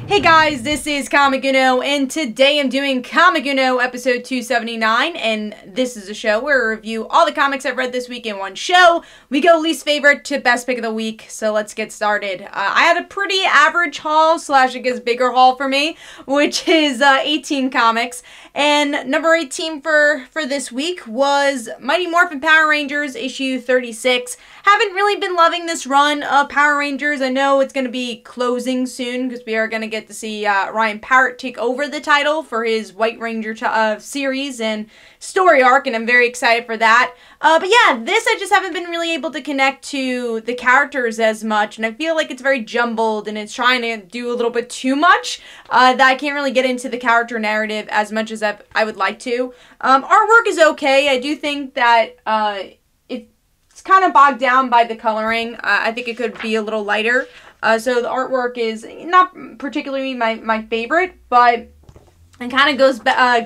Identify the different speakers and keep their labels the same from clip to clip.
Speaker 1: Hey guys, this is Comic Uno, and today I'm doing Comic Uno episode 279, and this is a show where we review all the comics I've read this week in one show. We go least favorite to best pick of the week, so let's get started. I had a pretty average haul, slash I guess bigger haul for me, which is 18 comics, and number 18 for this week was Mighty Morphin Power Rangers issue 36. Haven't really been loving this run of Power Rangers. I know it's going to be closing soon, because we are going to get to see Ryan Parrott take over the title for his White Ranger series and story arc, and I'm very excited for that. But yeah, this I just haven't been really able to connect to the characters as much, and I feel like it's very jumbled, and it's trying to do a little bit too much, that I can't really get into the character narrative as much as I would like to. Artwork is okay. I do think that it's kind of bogged down by the coloring. I think it could be a little lighter. So the artwork is not particularly my favorite, but it kind of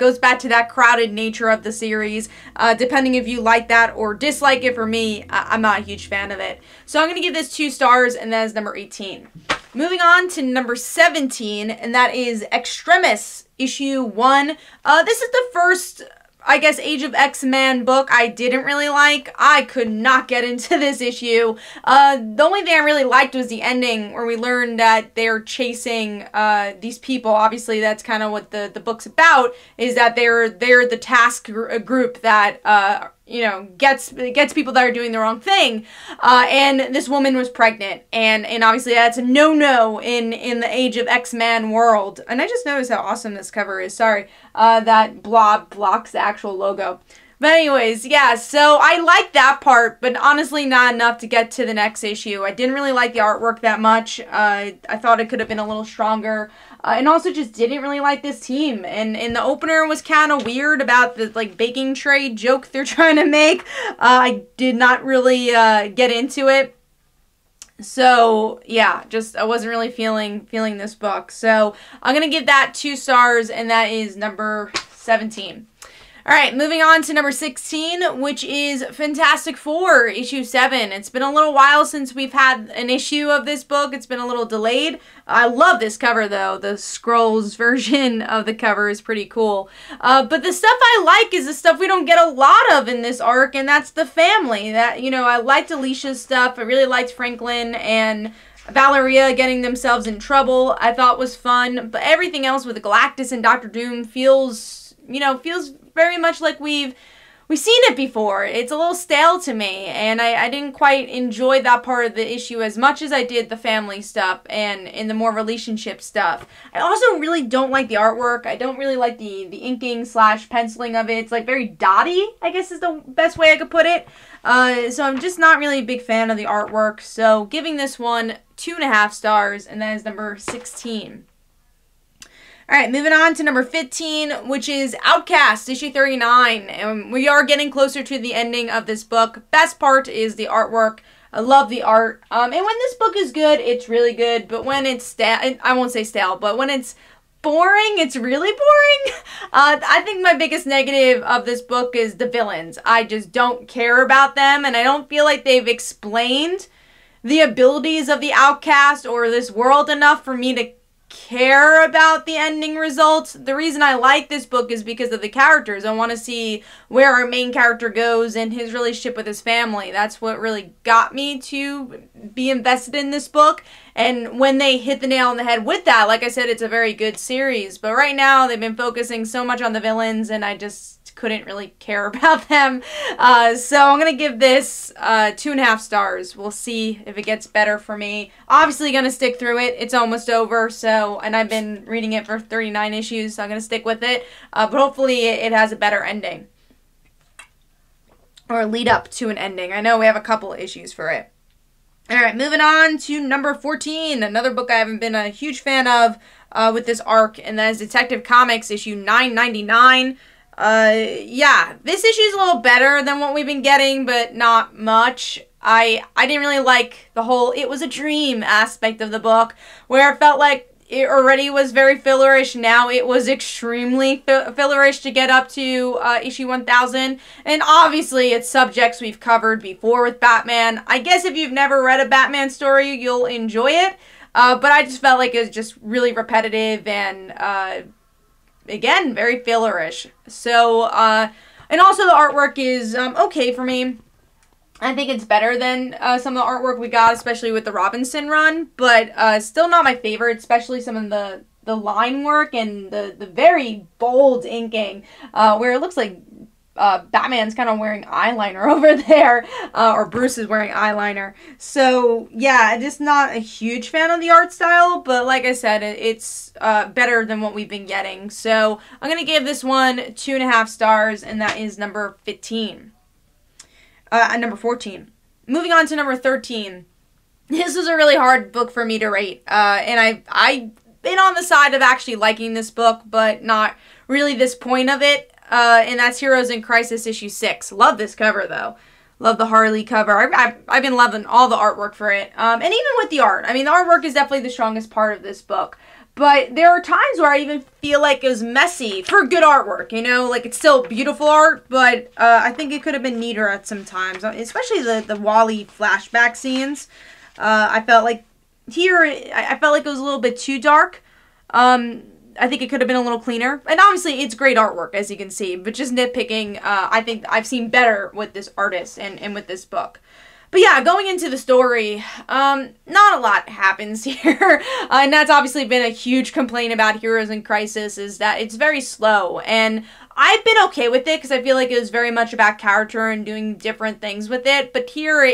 Speaker 1: goes back to that crowded nature of the series. Depending if you like that or dislike it, for me, I'm not a huge fan of it. So I'm going to give this 2 stars, and that is number 18. Moving on to number 17, and that is X-Tremists, issue 1. This is the first, I guess, Age of X-Men book I didn't really like. I could not get into this issue. The only thing I really liked was the ending, where we learned that they're chasing these people. Obviously, that's kind of what the book's about, is that they're the task group that you know, gets people that are doing the wrong thing. And this woman was pregnant, and obviously that's a no-no in the Age of X-Men world. And I just noticed how awesome this cover is. Sorry, that blob blocks the actual logo. But anyways, yeah, so I like that part, but honestly not enough to get to the next issue. I didn't really like the artwork that much. I thought it could have been a little stronger. And also just didn't really like this team. And the opener was kind of weird about the, like, baking tray joke they're trying to make. I did not really get into it. So, yeah, just I wasn't really feeling this book. So, I'm going to give that 2 stars, and that is number 17. Alright, moving on to number 16, which is Fantastic Four, issue 7. It's been a little while since we've had an issue of this book. It's been a little delayed. I love this cover, though. The Scrolls version of the cover is pretty cool. But the stuff I like is the stuff we don't get a lot of in this arc, and that's the family. That, you know, I liked Alicia's stuff. I really liked Franklin and Valeria getting themselves in trouble. I thought was fun. But everything else with Galactus and Dr. Doom feels very much like we've seen it before. It's a little stale to me, and I didn't quite enjoy that part of the issue as much as I did the family stuff and in the more relationship stuff. I also really don't like the artwork. I don't really like the inking slash penciling of it. It's like very dotty, I guess is the best way I could put it. So I'm just not really a big fan of the artwork. So giving this one 2.5 stars, and that is number 16. Alright, moving on to number 15, which is Outcast, issue 39. And we are getting closer to the ending of this book. Best part is the artwork. I love the art. And when this book is good, it's really good. But when it's stale, I won't say stale, but when it's boring, it's really boring. I think my biggest negative of this book is the villains. I just don't care about them, and I don't feel like they've explained the abilities of the Outcast or this world enough for me to care about the ending results. The reason I like this book is because of the characters. I want to see where our main character goes and his relationship with his family. That's what really got me to be invested in this book. And when they hit the nail on the head with that, like I said, it's a very good series. But right now, they've been focusing so much on the villains, and I just couldn't really care about them. So I'm going to give this 2.5 stars. We'll see if it gets better for me. Obviously going to stick through it. It's almost over, and I've been reading it for 39 issues, so I'm going to stick with it. But hopefully it has a better ending, or lead up to an ending. I know we have a couple of issues for it. Alright, moving on to number 14, another book I haven't been a huge fan of with this arc, and that is Detective Comics, issue 999. Yeah, this issue is a little better than what we've been getting, but not much. I didn't really like the whole "it was a dream" aspect of the book, where it felt like it already was very fillerish. Now it was extremely fillerish to get up to issue 1000. And obviously it's subjects we've covered before with Batman. I guess if you've never read a Batman story, you'll enjoy it. but I just felt like it was just really repetitive and, again, very fillerish. So, and also the artwork is okay for me. I think it's better than some of the artwork we got, especially with the Robinson run, but still not my favorite, especially some of the line work and the very bold inking, where it looks like Batman's kind of wearing eyeliner over there, or Bruce is wearing eyeliner. So, yeah, just not a huge fan of the art style, but like I said, it's better than what we've been getting. So, I'm going to give this one 2.5 stars, and that is number 15. Number 14. Moving on to number 13. This was a really hard book for me to rate, and I've been on the side of actually liking this book, but not really this point of it, and that's Heroes in Crisis issue 6. Love this cover, though. Love the Harley cover. I've been loving all the artwork for it, and even with the art. I mean, the artwork is definitely the strongest part of this book. But there are times where I even feel like it was messy for good artwork, you know? Like, it's still beautiful art, but I think it could have been neater at some times. Especially the Wally flashback scenes. I felt like here, I felt like it was a little bit too dark. I think it could have been a little cleaner. And obviously, it's great artwork, as you can see. But just nitpicking, I think I've seen better with this artist and with this book. But yeah, going into the story, not a lot happens here. And that's obviously been a huge complaint about Heroes in Crisis, is that it's very slow. And I've been okay with it, because I feel like it was very much about character and doing different things with it. But here,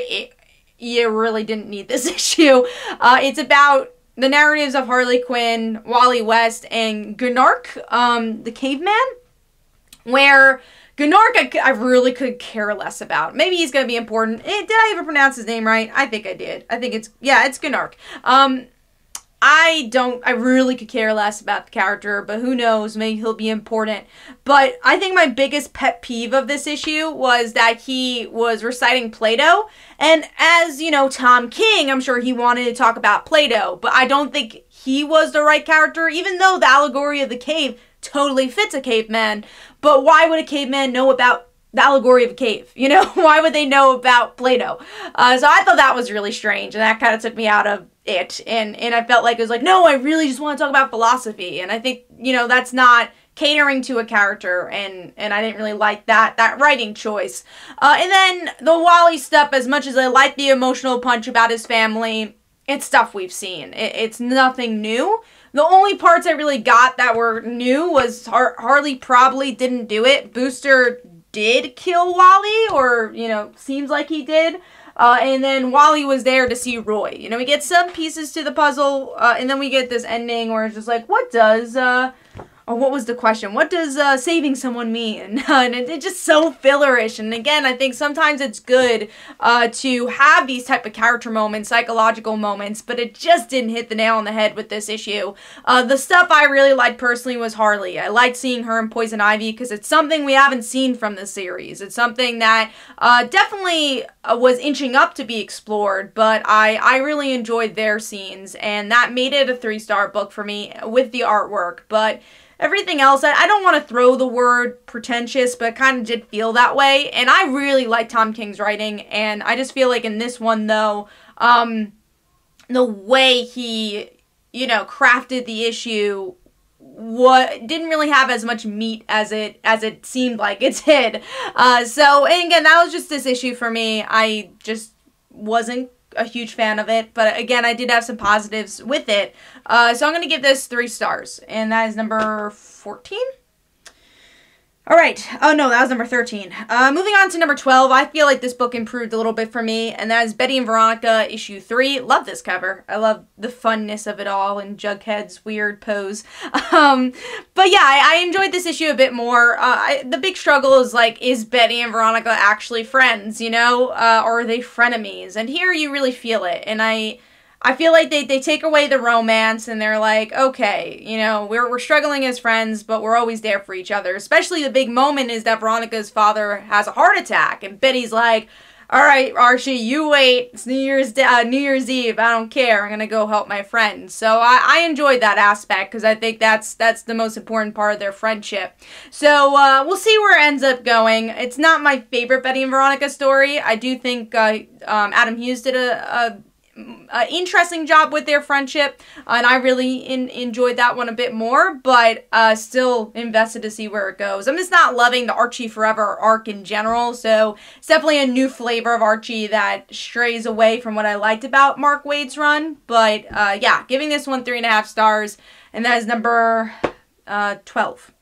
Speaker 1: you really didn't need this issue. It's about the narratives of Harley Quinn, Wally West, and Gnark, the caveman, where Gnark, I really could care less about. Maybe he's going to be important. Did I ever pronounce his name right? I think I did. I think it's Gnark. I really could care less about the character, but who knows, maybe he'll be important. But I think my biggest pet peeve of this issue was that he was reciting Plato, and as, you know, Tom King, I'm sure he wanted to talk about Plato, but I don't think he was the right character, even though the allegory of the cave totally fits a caveman. But why would a caveman know about the allegory of a cave? You know, why would they know about Plato? So I thought that was really strange, and that kind of took me out of it. And I felt like it was like, no, I really just want to talk about philosophy. And I think, you know, that's not catering to a character, and I didn't really like that writing choice. And then the Wally stuff, as much as I like the emotional punch about his family, it's stuff we've seen. It's nothing new. The only parts I really got that were new was Harley probably didn't do it. Booster did kill Wally, or, you know, seems like he did. And then Wally was there to see Roy. You know, we get some pieces to the puzzle, and then we get this ending where it's just like, what does, or what was the question? What does saving someone mean? And it's just so fillerish. And again, I think sometimes it's good to have these type of character moments, psychological moments, but it just didn't hit the nail on the head with this issue. The stuff I really liked personally was Harley. I liked seeing her in Poison Ivy because it's something we haven't seen from the series. It's something that definitely was inching up to be explored, but I really enjoyed their scenes, and that made it a 3-star book for me with the artwork. But everything else, I don't want to throw the word pretentious, but kind of did feel that way. And I really like Tom King's writing, and I just feel like in this one, though, the way he, you know, crafted the issue didn't really have as much meat as it seemed like it did. So, and again, that was just this issue for me. I just wasn't a huge fan of it, but again, I did have some positives with it. So I'm going to give this 3 stars, and that is number 14? Alright, oh no, that was number 13. Moving on to number 12, I feel like this book improved a little bit for me, and that is Betty and Veronica, issue 3. Love this cover. I love the funness of it all, and Jughead's weird pose. But yeah, I enjoyed this issue a bit more. The big struggle is, like, is Betty and Veronica actually friends, you know? Or are they frenemies? And here you really feel it, and I feel like they take away the romance, and they're like, okay, you know, we're struggling as friends, but we're always there for each other. Especially the big moment is that Veronica's father has a heart attack, and Betty's like, all right, Archie, you wait. It's New Year's Eve. I don't care. I'm gonna go help my friend. So I enjoyed that aspect, because I think that's the most important part of their friendship. So we'll see where it ends up going. It's not my favorite Betty and Veronica story. I do think Adam Hughes did a interesting job with their friendship, and I really enjoyed that one a bit more, but still invested to see where it goes. I'm just not loving the Archie Forever arc in general, so it's definitely a new flavor of Archie that strays away from what I liked about Mark Waid's run, but yeah, giving this one 3.5 stars, and that is number 12.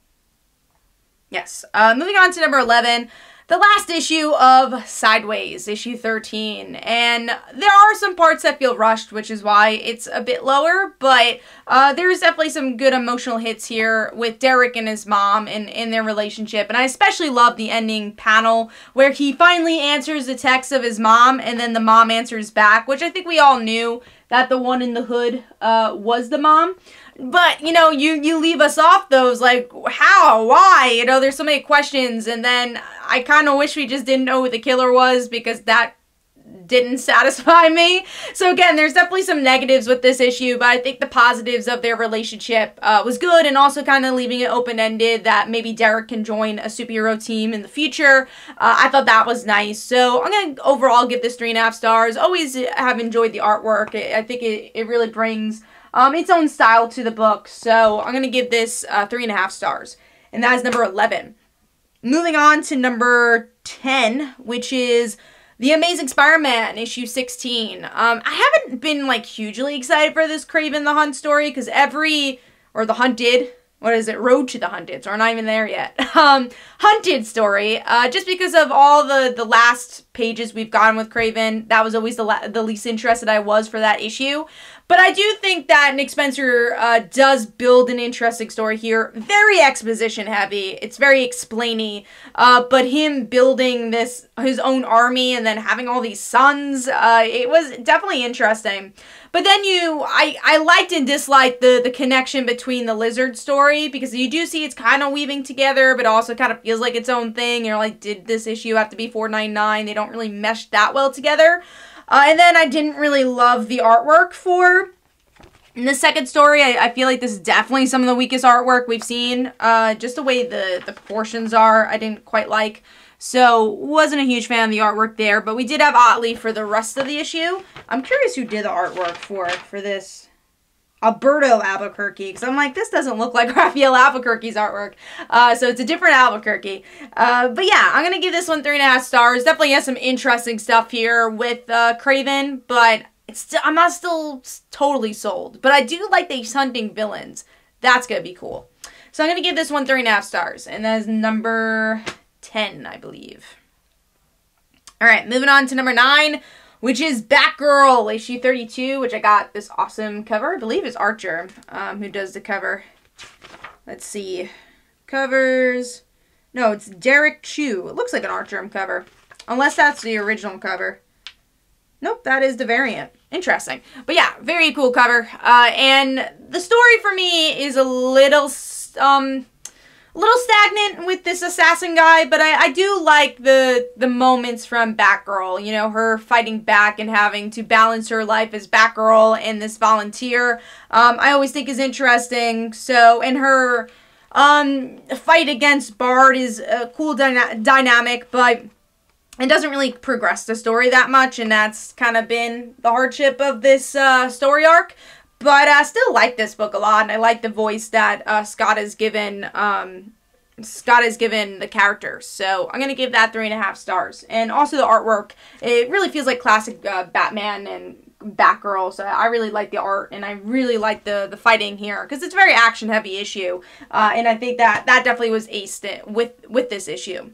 Speaker 1: Yes. Moving on to number 11, the last issue of Sideways, issue 13. And there are some parts that feel rushed, which is why it's a bit lower, but there's definitely some good emotional hits here with Derek and his mom in their relationship. And I especially love the ending panel where he finally answers the text of his mom, and then the mom answers back, which I think we all knew that the one in the hood was the mom. But, you know, you leave us off those, like, how, why, you know, there's so many questions, and then I kind of wish we just didn't know who the killer was, because that didn't satisfy me. So again, there's definitely some negatives with this issue, but I think the positives of their relationship was good, and also kind of leaving it open-ended that maybe Derek can join a superhero team in the future. I thought that was nice. So I'm going to overall give this 3.5 stars. Always have enjoyed the artwork. I think it really brings its own style to the book. So I'm going to give this 3.5 stars. And that is number 11. Moving on to number 10, which is The Amazing Spider-Man, issue 16. I haven't been, like, hugely excited for this Kraven the Hunt story, because the Hunted, what is it, Road to the Hunted, so we're not even there yet. Hunted story, just because of all the last pages we've gotten with Kraven, that was always the least interested I was for that issue. But I do think that Nick Spencer does build an interesting story here. Very exposition heavy. It's very explainy. But him building his own army and then having all these sons, it was definitely interesting. But then I liked and disliked the connection between the Lizard story, because you do see it's kind of weaving together, but also kind of feels like its own thing. You're like, did this issue have to be $4.99? They don't really mesh that well together. And then I didn't really love the artwork for the second story. I feel like this is definitely some of the weakest artwork we've seen. Just the way the proportions are, I didn't quite like. So, wasn't a huge fan of the artwork there. But we did have Otley for the rest of the issue. I'm curious who did the artwork for this. Alberto Albuquerque, because I'm like, this doesn't look like Raphael Albuquerque's artwork. So it's a different Albuquerque. But yeah, I'm going to give this one 3.5 stars. Definitely has some interesting stuff here with Kraven, but I'm not still totally sold. But I do like these hunting villains. That's going to be cool. So I'm going to give this one 3.5 stars. And that is number 10, I believe. Alright, moving on to number 9, which is Batgirl, issue 32, which I got this awesome cover. I believe it's Archer who does the cover. Let's see. Covers. No, it's Derek Chu. It looks like an Archer cover. Unless that's the original cover. Nope, that is the variant. Interesting. But yeah, very cool cover. And the story for me is a little stagnant with this assassin guy, but I do like the moments from Batgirl, you know, her fighting back and having to balance her life as Batgirl and this volunteer. I always think is interesting. So, and her fight against Bard is a cool dynamic, but it doesn't really progress the story that much, and that's kind of been the hardship of this story arc. But I still like this book a lot, and I like the voice that Scott has given the characters. So I'm going to give that 3.5 stars. And also the artwork, it really feels like classic Batman and Batgirl. So I really like the art, and I really like the fighting here, because it's a very action-heavy issue. And I think that definitely was aced with this issue.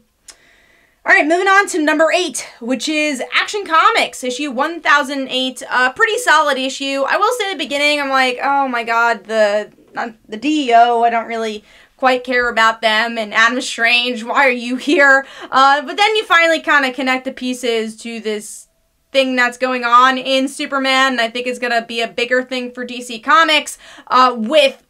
Speaker 1: Alright, moving on to number 8, which is Action Comics, issue 1008. Pretty solid issue. I will say at the beginning, I'm like, oh my god, the DEO, I don't really quite care about them, and Adam Strange, why are you here? But then you finally kind of connect the pieces to this thing that's going on in Superman, and I think it's going to be a bigger thing for DC Comics with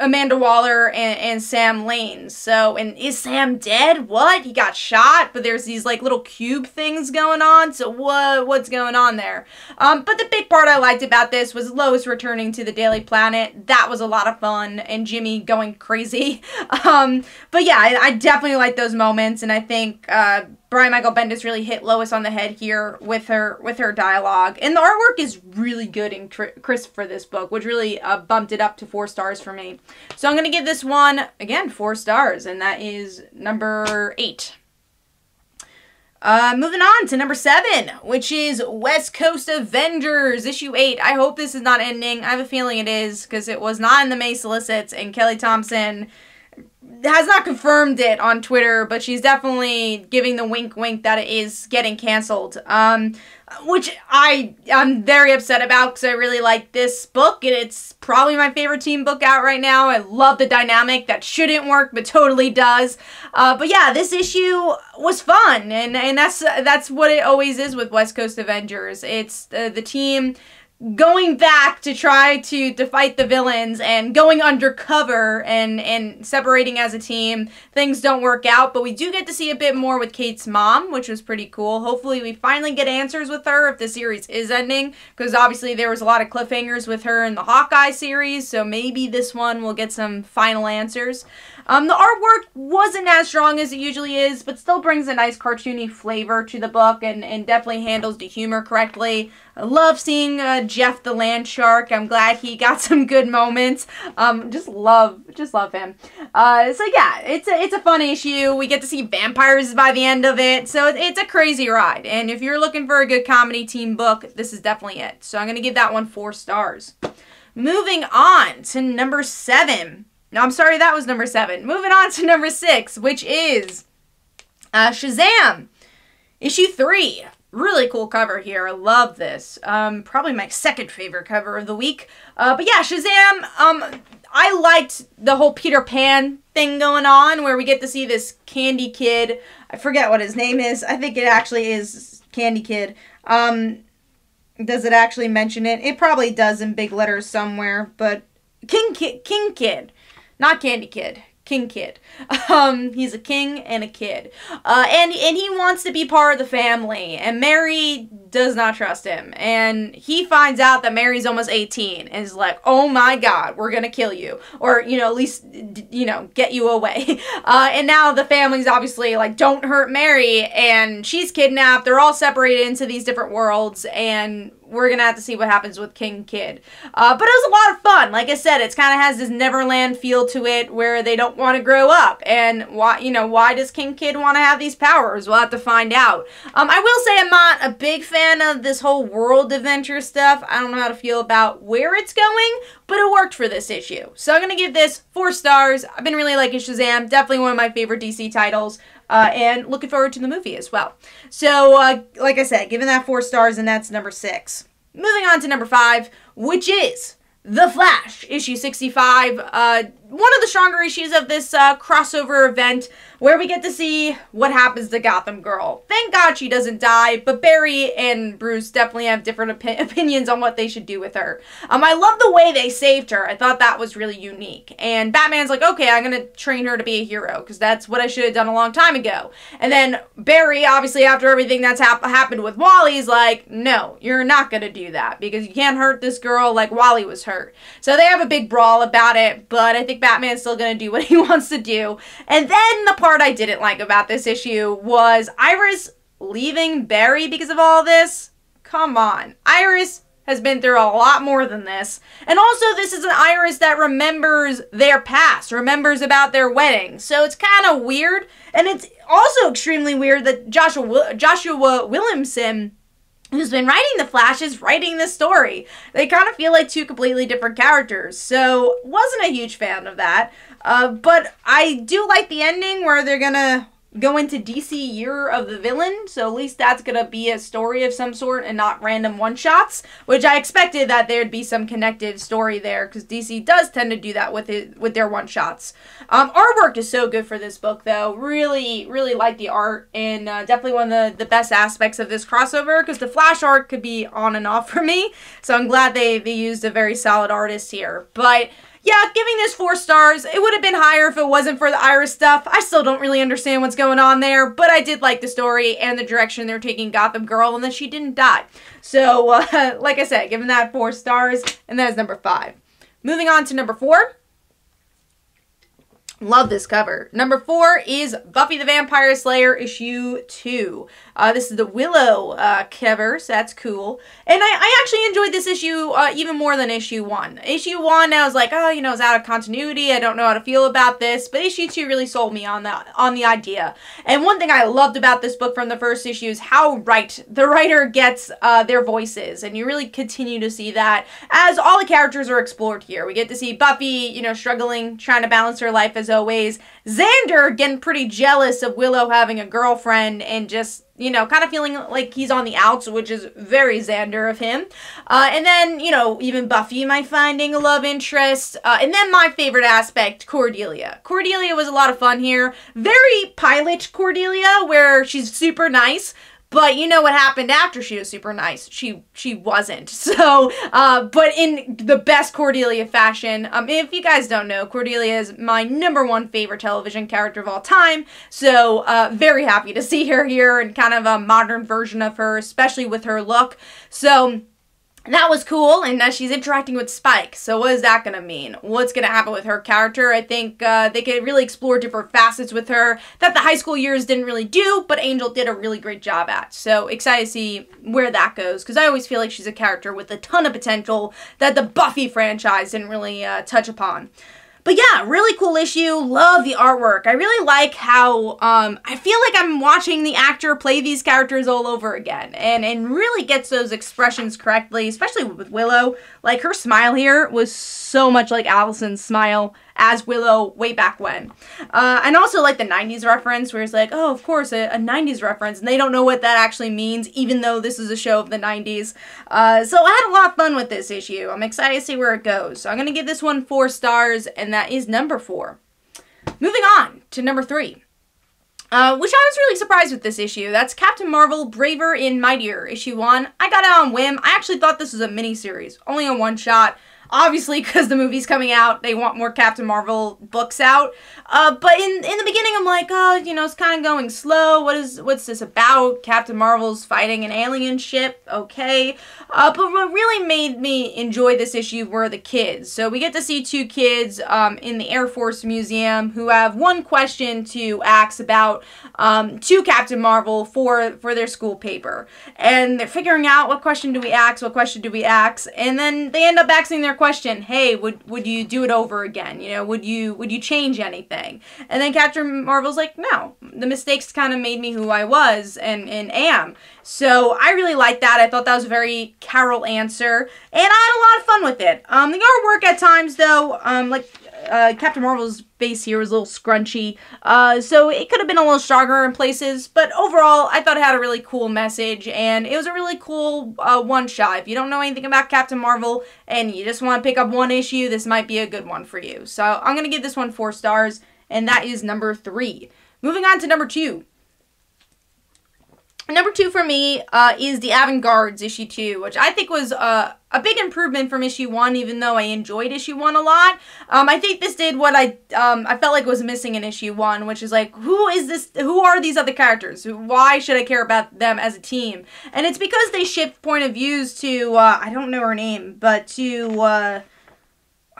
Speaker 1: Amanda Waller and Sam Lane. So, and is Sam dead? What? He got shot, but there's these like little cube things going on. So what's going on there? But the big part I liked about this was Lois returning to the Daily Planet. That was a lot of fun, and Jimmy going crazy. But yeah, I definitely like those moments, and I think Brian Michael Bendis really hit Lois on the head here with her dialogue. And the artwork is really good and crisp for this book, which really bumped it up to 4 stars for me. So I'm going to give this one, again, 4 stars, and that is number 8. Moving on to number 7, which is West Coast Avengers, issue 8. I hope this is not ending. I have a feeling it is, because it was not in the May solicits, and Kelly Thompson has not confirmed it on Twitter, but she's definitely giving the wink that it is getting canceled. Which I'm very upset about, because I really like this book, and it's probably my favorite team book out right now. I love the dynamic that shouldn't work, but totally does. But yeah, this issue was fun, and that's what it always is with West Coast Avengers. It's the team going back to try to fight the villains and going undercover and separating as a team. Things don't work out, but we do get to see a bit more with Kate's mom, which was pretty cool. Hopefully we finally get answers with her if the series is ending, because obviously there was a lot of cliffhangers with her in the Hawkeye series, so maybe this one will get some final answers. The artwork wasn't as strong as it usually is, but still brings a nice cartoony flavor to the book and definitely handles the humor correctly. I love seeing Jeff the Land Shark. I'm glad he got some good moments. Just love him. So yeah, it's a fun issue. We get to see vampires by the end of it, so it's a crazy ride. And if you're looking for a good comedy team book, this is definitely it. So I'm gonna give that one 4 stars. Moving on to number 7. No, I'm sorry, that was number 7. Moving on to number 6, which is Shazam, issue 3. Really cool cover here. I love this. Probably my second favorite cover of the week. But yeah, Shazam, I liked the whole Peter Pan thing going on, where we get to see this Candy Kid. I forget what his name is. I think it actually is Candy Kid. Does it actually mention it? It probably does in big letters somewhere, but King Kid. Not Candy Kid. King Kid. He's a king and a kid. And he wants to be part of the family. And Mary does not trust him. And he finds out that Mary's almost 18. And is like, oh my god, we're gonna kill you. Or, you know, at least, you know, get you away. And now the family's obviously like, don't hurt Mary. And she's kidnapped. They're all separated into these different worlds. And we're gonna have to see what happens with King Kid. But it was a lot of fun. Like I said, it kind of has this Neverland feel to it, where they don't want to grow up. And why does King Kid want to have these powers? We'll have to find out. I will say I'm not a big fan of this whole world adventure stuff. I don't know how to feel about where it's going, but it worked for this issue. So I'm gonna give this 4 stars. I've been really liking Shazam. Definitely one of my favorite DC titles. And looking forward to the movie as well. So, like I said, giving that 4 stars, and that's number 6. Moving on to number 5, which is The Flash, issue 65. One of the stronger issues of this crossover event, where we get to see what happens to Gotham Girl. Thank God she doesn't die, but Barry and Bruce definitely have different opinions on what they should do with her. I love the way they saved her. I thought that was really unique. And Batman's like, okay, I'm gonna train her to be a hero, because that's what I should have done a long time ago. And then Barry, obviously, after everything that's happened with Wally, is like, no, you're not gonna do that, because you can't hurt this girl like Wally was hurt. So they have a big brawl about it, but I think Batman's still gonna do what he wants to do. And then the part I didn't like about this issue was Iris leaving Barry because of all this. Come on. Iris has been through a lot more than this. And also, this is an Iris that remembers their past, remembers about their wedding. So it's kind of weird. And it's also extremely weird that Joshua Williamson, who's been writing The Flash, is writing this story. They kind of feel like 2 completely different characters. So, wasn't a huge fan of that. But I do like the ending, where they're gonna go into DC Year of the Villain. So at least that's gonna be a story of some sort and not random one-shots. Which I expected that there'd be some connected story there, because DC does tend to do that with their one-shots. Artwork is so good for this book, though. Really, really like the art, and definitely one of the best aspects of this crossover, because the Flash art could be on and off for me. So I'm glad they used a very solid artist here. But yeah, giving this 4 stars. It would have been higher if it wasn't for the Iris stuff. I still don't really understand what's going on there, but I did like the story and the direction they're taking Gotham Girl, and that she didn't die. So, like I said, giving that 4 stars, and that is number 5. Moving on to number 4, Love this cover. Number 4 is Buffy the Vampire Slayer issue 2. This is the Willow cover, so that's cool. And I actually enjoyed this issue even more than issue 1. Issue 1, I was like, oh, you know, it's out of continuity. I don't know how to feel about this. But issue 2 really sold me on the idea. And one thing I loved about this book from the first issue is how right the writer gets their voices. And you really continue to see that as all the characters are explored here. We get to see Buffy, you know, struggling, trying to balance her life as always. Xander getting pretty jealous of Willow having a girlfriend and just, you know, kind of feeling like he's on the outs, which is very Xander of him. And then, you know, even Buffy might finding a love interest. And then my favorite aspect, Cordelia. Cordelia was a lot of fun here. Very pilot Cordelia, where she's super nice. But you know what happened after she was super nice? She wasn't. So, but in the best Cordelia fashion. If you guys don't know, Cordelia is my #1 favorite television character of all time. So, very happy to see her here and kind of a modern version of her, especially with her look. So, that was cool, and now she's interacting with Spike. So what is that going to mean? What's going to happen with her character? I think they could really explore different facets with her that the high school years didn't really do, but Angel did a really great job at. So excited to see where that goes, because I always feel like she's a character with a ton of potential that the Buffy franchise didn't really touch upon. But yeah, really cool issue. Love the artwork. I really like how I feel like I'm watching the actor play these characters all over again. And really gets those expressions correctly, especially with Willow. Like, her smile here was so much like Allison's smile as Willow way back when. And also like the 90s reference where it's like, oh, of course, a 90s reference. And they don't know what that actually means, even though this is a show of the 90s. So I had a lot of fun with this issue. I'm excited to see where it goes. So I'm going to give this one 4 stars, and that is number 4. Moving on to number 3. Which I was really surprised with this issue. That's Captain Marvel, Braver and Mightier, issue 1. I got it on whim. I actually thought this was a mini-series, only a one-shot. Obviously, because the movie's coming out, they want more Captain Marvel books out. But in the beginning, I'm like, oh, you know, it's kind of going slow. What's this about? Captain Marvel's fighting an alien ship. Okay. But what really made me enjoy this issue were the kids. So we get to see 2 kids in the Air Force Museum who have one question to ask about to Captain Marvel for their school paper. And they're figuring out what question do we ask, and then they end up asking their question, hey, would you do it over again? You know, would you change anything? And then Captain Marvel's like, no, the mistakes kind of made me who I was and am. So I really liked that. I thought that was a very Carol answer, and I had a lot of fun with it. The artwork at times, though, Captain Marvel's face here was a little scrunchy, so it could have been a little stronger in places, but overall, I thought it had a really cool message, and it was a really cool one-shot. If you don't know anything about Captain Marvel, and you just want to pick up one issue, this might be a good one for you. So I'm going to give this one 4 stars, and that is number 3. Moving on to number 2. Number 2 for me is the Avant-Guards issue 2, which I think was a big improvement from issue 1, even though I enjoyed issue 1 a lot. I think this did what I felt like was missing in issue 1, which is like, who is this? Who are these other characters? Why should I care about them as a team? And it's because they shift point of views to I don't know her name, but to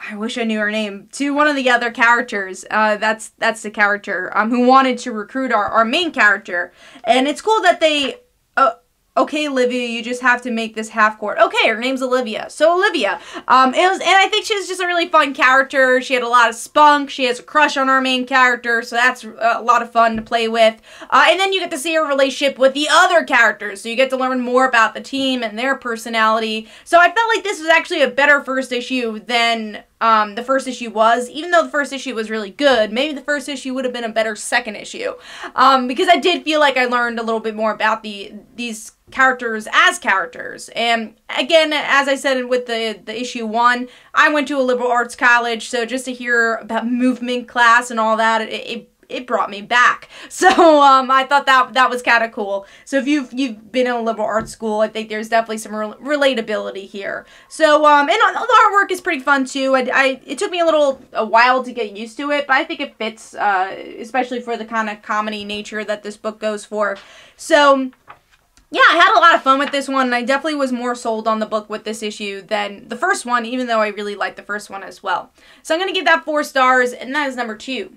Speaker 1: I wish I knew her name, to one of the other characters. That's the character who wanted to recruit our main character. And it's cool that they, okay, Olivia, you just have to make this half-court. Okay, her name's Olivia. So Olivia, and I think she's just a really fun character. She had a lot of spunk. She has a crush on our main character, so that's a lot of fun to play with. And then you get to see her relationship with the other characters, so you get to learn more about the team and their personality. So I felt like this was actually a better first issue than the first issue was. Even though the first issue was really good, maybe the first issue would have been a better second issue. Because I did feel like I learned a little bit more about these characters as characters. And again, as I said with the issue 1, I went to a liberal arts college, so just to hear about movement class and all that, it brought me back. So I thought that was kind of cool. So if you've been in a liberal arts school, I think there's definitely some relatability here. So and the artwork is pretty fun too. It took me a while to get used to it, but I think it fits, especially for the kind of comedy nature that this book goes for. So yeah, I had a lot of fun with this one, and I definitely was more sold on the book with this issue than the first one, even though I really liked the first one as well. So I'm going to give that 4 stars, and that is number 2.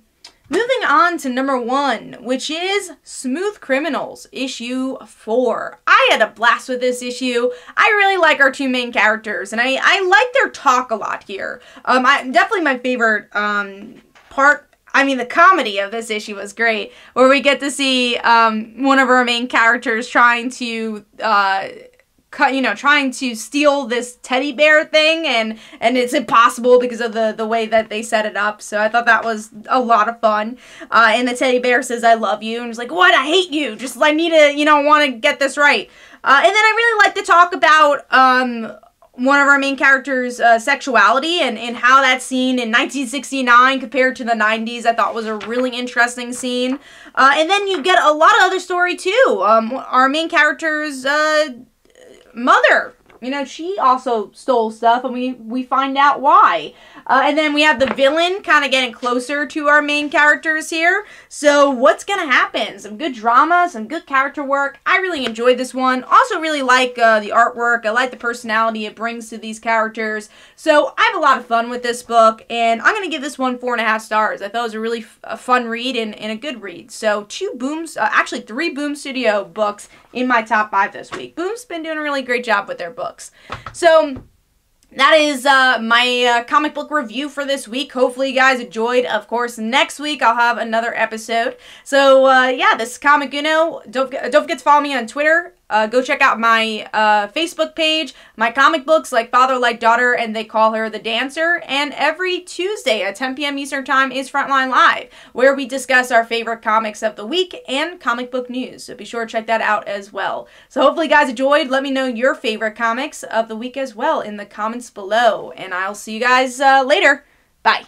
Speaker 1: Moving on to number 1, which is Smooth Criminals, issue 4. I had a blast with this issue. I really like our 2 main characters, and I like their talk a lot here. Definitely my favorite part. I mean, the comedy of this issue was great, where we get to see one of our main characters trying to trying to steal this teddy bear thing, and it's impossible because of the way that they set it up. So I thought that was a lot of fun. And the teddy bear says, "I love you," and he's like, "What? I hate you. Just I need to, want to get this right." And then I really like to talk about one of our main characters' sexuality and how that's seen in 1969 compared to the 90s. I thought was a really interesting scene. And then you get a lot of other story too. Our main character's mother, she also stole stuff, and we find out why. And then we have the villain kind of getting closer to our main characters here. So what's gonna happen? Some good drama, some good character work. I really enjoyed this one. Also really like the artwork. I like the personality it brings to these characters. So I have a lot of fun with this book, and I'm gonna give this one 4.5 stars. I thought it was a really fun read and a good read. So 3 Boom Studio books in my top 5 this week. Boom's been doing a really great job with their books. So that is my comic book review for this week. Hopefully you guys enjoyed. Of course, next week I'll have another episode. So yeah, this is Comic Uno. Don't forget to follow me on Twitter. Go check out my Facebook page, my comic books like Father Like Daughter and They Call Her the Dancer. And every Tuesday at 10 p.m. Eastern Time is Frontline Live, where we discuss our favorite comics of the week and comic book news. So be sure to check that out as well. So hopefully you guys enjoyed. Let me know your favorite comics of the week as well in the comments below. And I'll see you guys later. Bye.